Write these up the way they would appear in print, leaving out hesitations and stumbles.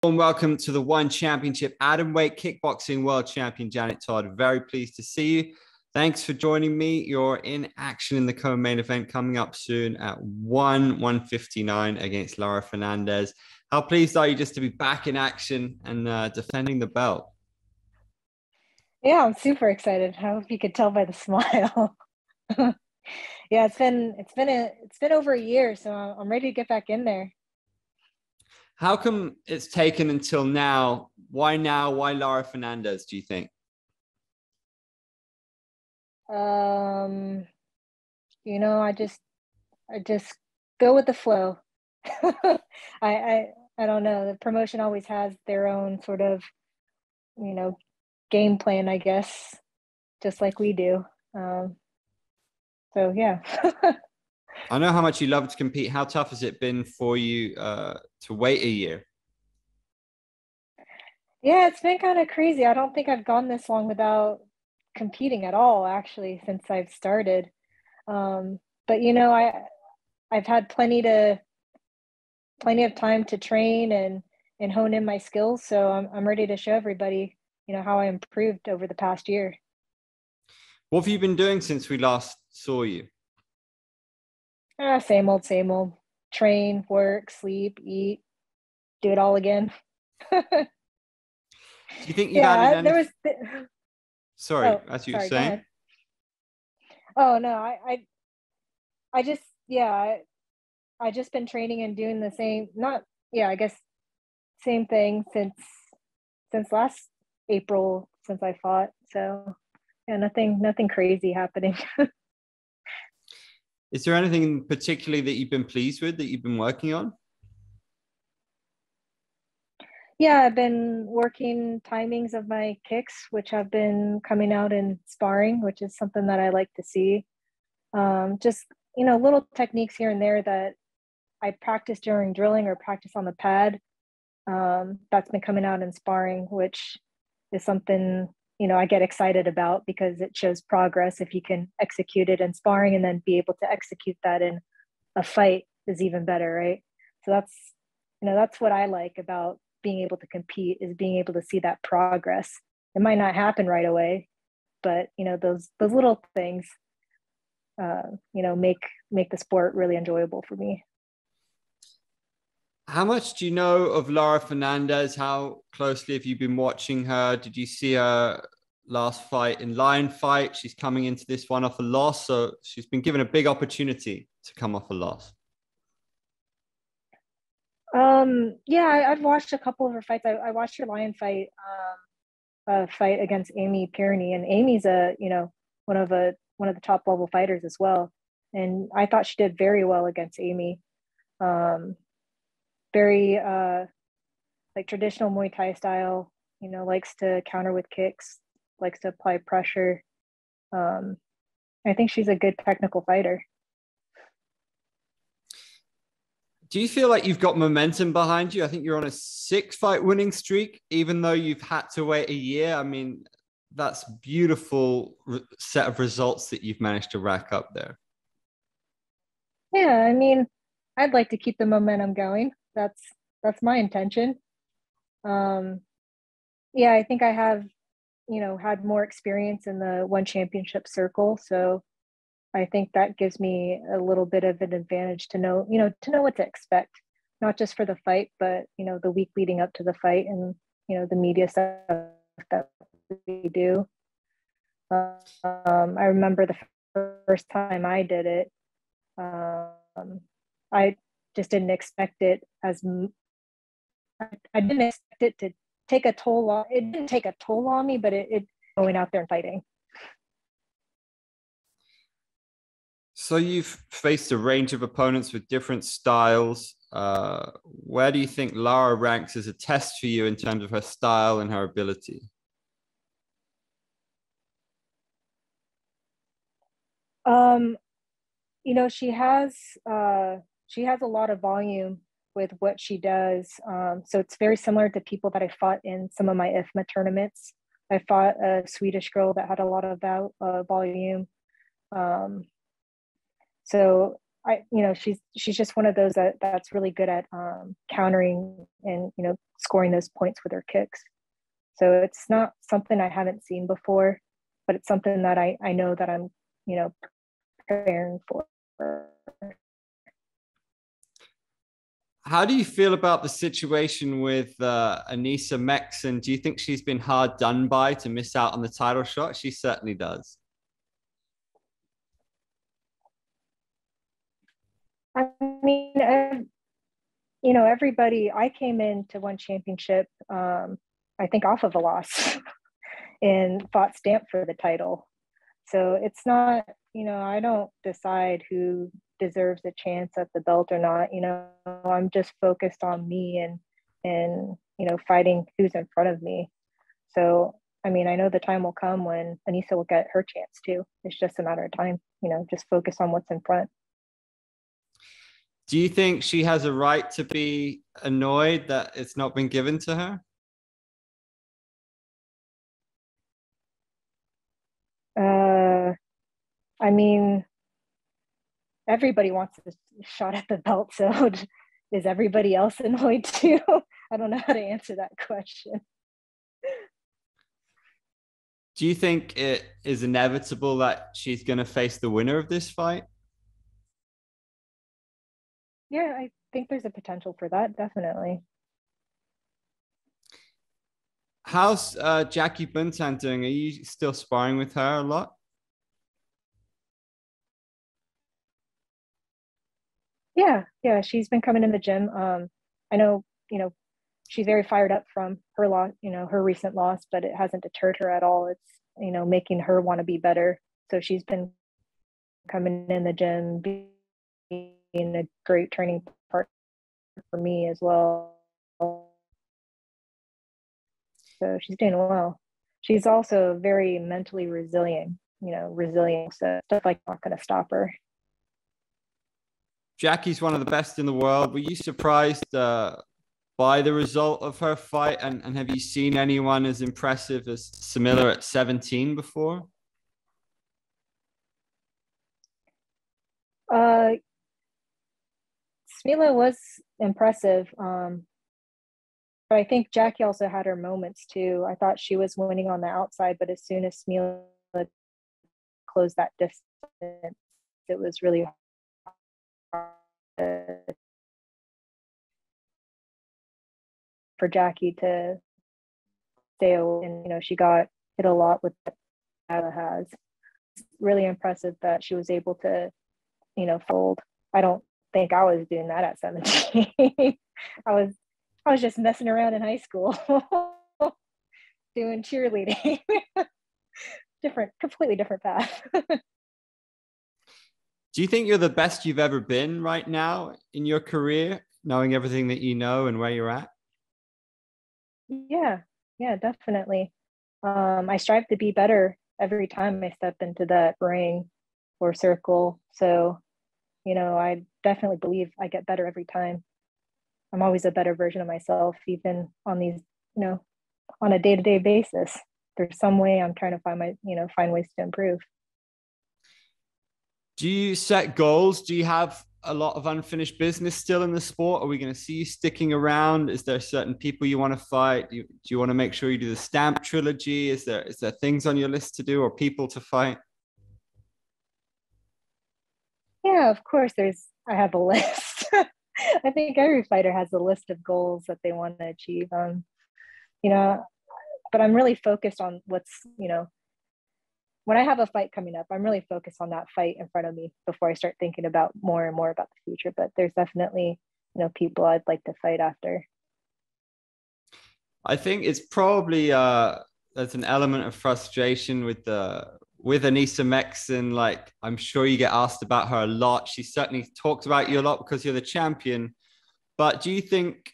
And welcome to the One Championship Atomweight Kickboxing World Champion Janet Todd. Very pleased to see you. Thanks for joining me. You're in action in the co-main event coming up soon at 159 against Lara Fernandez. How pleased are you just to be back in action and defending the belt? Yeah, I'm super excited. I hope you could tell by the smile. Yeah, it's been over a year, so I'm ready to get back in there. How come it's taken until now? Why now? Why Lara Fernandez, do you think? I just go with the flow. I don't know. The promotion always has their own sort of, game plan, I guess, just like we do. So yeah. I know how much you love to compete. How tough has it been for you to wait a year? Yeah, it's been kind of crazy. I don't think I've gone this long without competing at all, actually, since I've started. But I've had plenty of time to train and hone in my skills. So I'm ready to show everybody, how I improved over the past year. What have you been doing since we last saw you? Same old, same old. Train, work, sleep, eat, do it all again. Do you think you've added anything? Sorry, as you were saying. Oh no, I just I just been training and doing the same, I guess same thing since last April, since I fought. So yeah, nothing crazy happening. Is there anything particularly that you've been pleased with that you've been working on? Yeah, I've been working timings of my kicks, which have been coming out in sparring, which is something that I like to see. Just, little techniques here and there that I practice during drilling or practice on the pad. That's been coming out in sparring, which is something, I get excited about because it shows progress. If you can execute it in sparring and then be able to execute that in a fight is even better, right? So that's what I like about being able to compete, is being able to see that progress. It might not happen right away, but those little things make the sport really enjoyable for me. How much do you know of Lara Fernandez? How closely have you been watching her? Did you see her last fight in Lion Fight? She's coming into this one off a loss, so she's been given a big opportunity to come off a loss. Yeah, I've watched a couple of her fights. I watched her Lion Fight fight against Amy Pierney, and Amy's one of the top level fighters as well. And I thought she did very well against Amy. Very like traditional Muay Thai style, likes to counter with kicks, likes to apply pressure. I think she's a good technical fighter. Do you feel like you've got momentum behind you? I think you're on a 6-fight winning streak, even though you've had to wait a year. I mean, that's a beautiful set of results that you've managed to rack up there. Yeah, I mean, I'd like to keep the momentum going. That's my intention. Yeah, I think I have, had more experience in the one championship circle. So I think that gives me a little bit of an advantage to know what to expect, not just for the fight, but, the week leading up to the fight and, the media stuff that we do. I remember the first time I did it, I just didn't expect it I didn't expect it to take a toll on. It didn't take a toll on me, but it going out there and fighting. So you've faced a range of opponents with different styles. Where do you think Lara ranks as a test for you in terms of her style and her ability? She has a lot of volume with what she does. So it's very similar to people that I fought in some of my IFMA tournaments. I fought a Swedish girl that had a lot of volume. So she's just one of those that's really good at countering and scoring those points with her kicks. So it's not something I haven't seen before, but it's something that I know that I'm preparing for. How do you feel about the situation with Anissa Meksen? Do you think she's been hard done by to miss out on the title shot? She certainly does. I mean, everybody, I came into one championship, I think off of a loss and fought Stamp for the title. So it's not, I don't decide who deserves a chance at the belt or not. I'm just focused on me and fighting who's in front of me. So, I mean, I know the time will come when Anissa will get her chance too. It's just a matter of time, just focus on what's in front. Do you think she has a right to be annoyed that it's not been given to her? I mean, everybody wants a shot at the belt, so is everybody else annoyed too? I don't know how to answer that question. Do you think it is inevitable that she's going to face the winner of this fight? Yeah, I think there's a potential for that, definitely. How's Jackie Buntan doing? Are you still sparring with her a lot? Yeah, she's been coming in the gym. I know, she's very fired up from her loss, her recent loss, but it hasn't deterred her at all. It's, making her want to be better. So she's been coming in the gym, being a great training partner for me as well. So she's doing well. She's also very mentally resilient, so stuff like not going to stop her. Jackie's one of the best in the world. Were you surprised by the result of her fight? And have you seen anyone as impressive as Smilla at 17 before? Smilla was impressive. But I think Jackie also had her moments too. I thought she was winning on the outside, but as soon as Smilla closed that distance, it was really hard for Jackie to stay away. And, she got hit a lot with what Lara has. It's really impressive that she was able to, fold. I don't think I was doing that at 17. I was just messing around in high school doing cheerleading. Completely different path. Do you think you're the best you've ever been right now in your career, knowing everything that you know and where you're at? Yeah, definitely. I strive to be better every time I step into that ring or circle. So, I definitely believe I get better every time. I'm always a better version of myself, even on these, on a day-to-day basis. There's some way I'm trying to find ways to improve. Do you set goals? Do you have a lot of unfinished business still in the sport? Are we going to see you sticking around? Is there certain people you want to fight? Do you want to make sure you do the Stamp trilogy? Is there things on your list to do or people to fight? Yeah, of course. I have a list. I think every fighter has a list of goals that they want to achieve. But I'm really focused on what's, when I have a fight coming up, I'm really focused on that fight in front of me before I start thinking about more and more about the future. But there's definitely, people I'd like to fight after. I think it's probably there's an element of frustration with Anissa Meksen. Like, I'm sure you get asked about her a lot. She certainly talks about you a lot because you're the champion. But do you think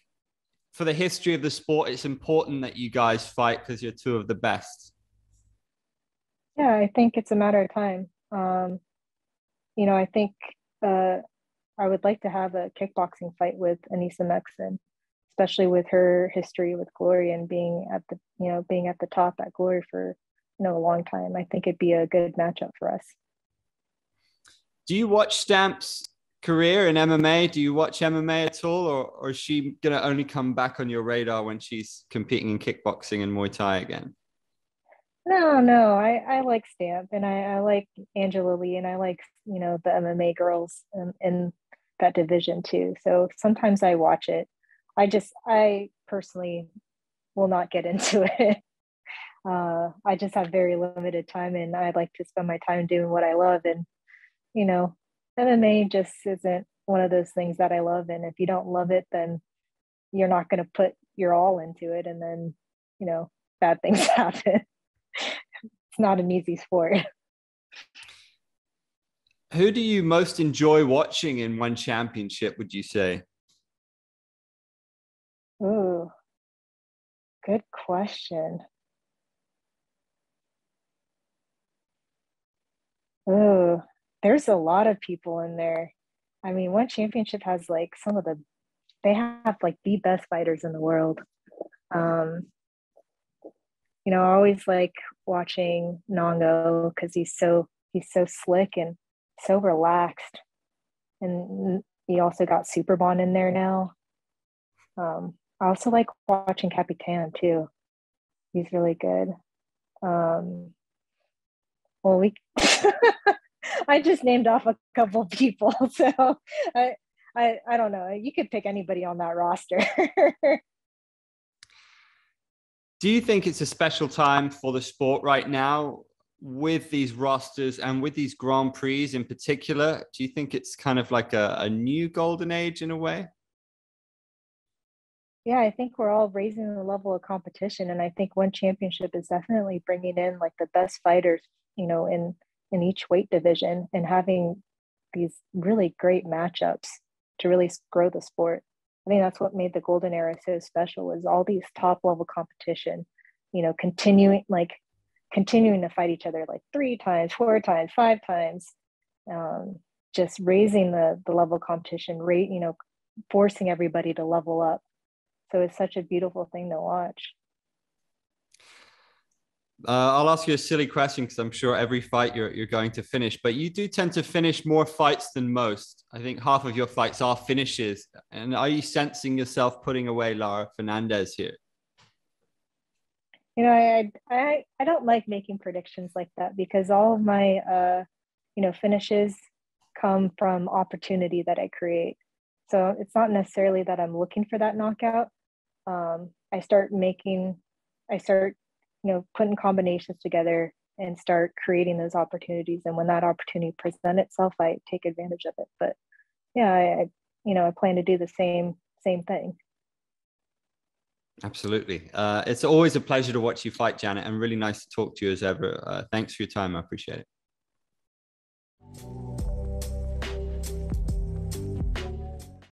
for the history of the sport, it's important that you guys fight because you're two of the best? Yeah, I think it's a matter of time. I think I would like to have a kickboxing fight with Anissa Meksen, especially with her history with Glory and being at the top at Glory for a long time. I think it'd be a good matchup for us. Do you watch Stamp's career in MMA? Do you watch MMA at all, or is she going to only come back on your radar when she's competing in kickboxing and Muay Thai again? No. I like Stamp, and I like Angela Lee, and I like, the MMA girls in that division too. So sometimes I watch it. I personally will not get into it. I just have very limited time, and I like to spend my time doing what I love. And, you know, MMA just isn't one of those things that I love. And if you don't love it, then you're not going to put your all into it. And then, bad things happen. It's not an easy sport. Who do you most enjoy watching in one championship, would you say? Ooh, good question. Ooh, there's a lot of people in there. I mean, one championship has like they have like the best fighters in the world. Um, I always like watching Nongo because he's so slick and so relaxed. And he also got Super Bond in there now. I also like watching Capitan too. He's really good. Well, I just named off a couple people, so I don't know. You could pick anybody on that roster. Do you think it's a special time for the sport right now with these rosters and with these Grand Prix in particular? Do you think it's kind of like a new golden age in a way? Yeah, I think we're all raising the level of competition, and I think one championship is definitely bringing in like the best fighters, in each weight division, and having these really great matchups to really grow the sport. I think that's what made the golden era so special, was all these top level competition, continuing to fight each other like 3 times, 4 times, 5 times, just raising the level of competition rate, forcing everybody to level up. So it's such a beautiful thing to watch. I'll ask you a silly question because I'm sure every fight you're going to finish, but you do tend to finish more fights than most. I think half of your fights are finishes. And are you sensing yourself putting away Lara Fernandez here? I don't like making predictions like that, because all of my finishes come from opportunity that I create. So it's not necessarily that I'm looking for that knockout. I start putting combinations together and start creating those opportunities. And when that opportunity presents itself, I take advantage of it. But yeah, I plan to do the same thing. Absolutely. It's always a pleasure to watch you fight, Janet, and really nice to talk to you as ever. Thanks for your time. I appreciate it.